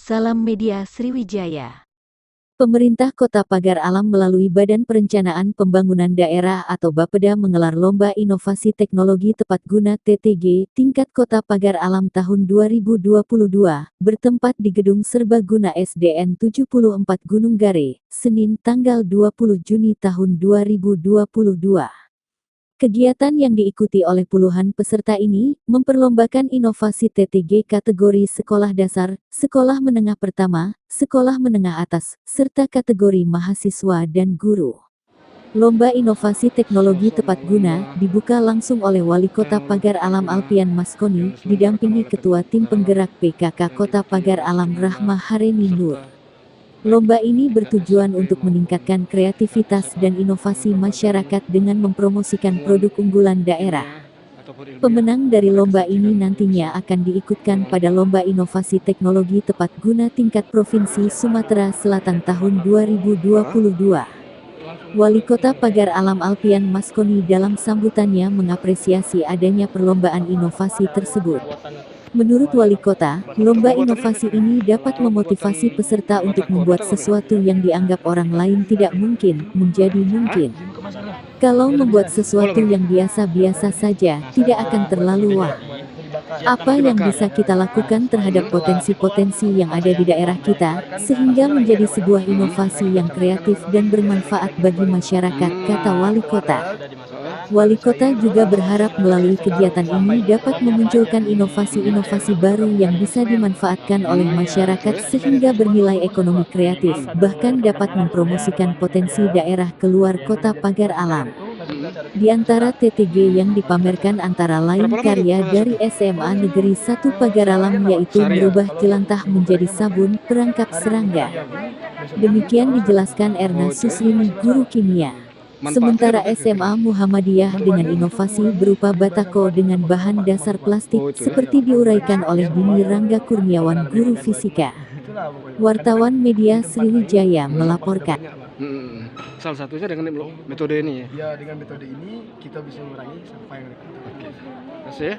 Salam Media Sriwijaya. Pemerintah Kota Pagar Alam melalui Badan Perencanaan Pembangunan Daerah atau Bapeda menggelar Lomba Inovasi Teknologi Tepat Guna (TTG) tingkat Kota Pagar Alam tahun 2022, bertempat di Gedung Serbaguna SDN 74 Gunung Gare, Senin tanggal 20 Juni tahun 2022. Kegiatan yang diikuti oleh puluhan peserta ini, memperlombakan inovasi TTG kategori sekolah dasar, sekolah menengah pertama, sekolah menengah atas, serta kategori mahasiswa dan guru. Lomba Inovasi Teknologi Tepat Guna dibuka langsung oleh Wali Kota Pagar Alam Alpian Maskoni, didampingi Ketua Tim Penggerak PKK Kota Pagar Alam Rahma Hareni Nur. Lomba ini bertujuan untuk meningkatkan kreativitas dan inovasi masyarakat dengan mempromosikan produk unggulan daerah. Pemenang dari lomba ini nantinya akan diikutkan pada Lomba Inovasi Teknologi Tepat Guna tingkat Provinsi Sumatera Selatan tahun 2022. Wali Kota Pagar Alam Alpian Maskoni dalam sambutannya mengapresiasi adanya perlombaan inovasi tersebut. Menurut Wali Kota, lomba inovasi ini dapat memotivasi peserta untuk membuat sesuatu yang dianggap orang lain tidak mungkin, menjadi mungkin. Kalau membuat sesuatu yang biasa-biasa saja, tidak akan terlalu wah. Apa yang bisa kita lakukan terhadap potensi-potensi yang ada di daerah kita, sehingga menjadi sebuah inovasi yang kreatif dan bermanfaat bagi masyarakat, kata Wali Kota. Wali Kota juga berharap melalui kegiatan ini dapat memunculkan inovasi-inovasi baru yang bisa dimanfaatkan oleh masyarakat sehingga bernilai ekonomi kreatif, bahkan dapat mempromosikan potensi daerah keluar Kota Pagar Alam. Di antara TTG yang dipamerkan antara lain karya dari SMA Negeri 1 Pagar Alam yaitu merubah jelantah menjadi sabun, perangkap serangga. Demikian dijelaskan Erna Suslini, guru kimia. Sementara SMA Muhammadiyah dengan inovasi berupa batako dengan bahan dasar plastik seperti diuraikan oleh Dini Rangga Kurniawan, guru fisika. Wartawan Media Sriwijaya melaporkan. Salah satunya dengan metode ini ya? Ya, dengan metode ini kita bisa mengurangi sampah yang ada. Oke. Terima kasih ya.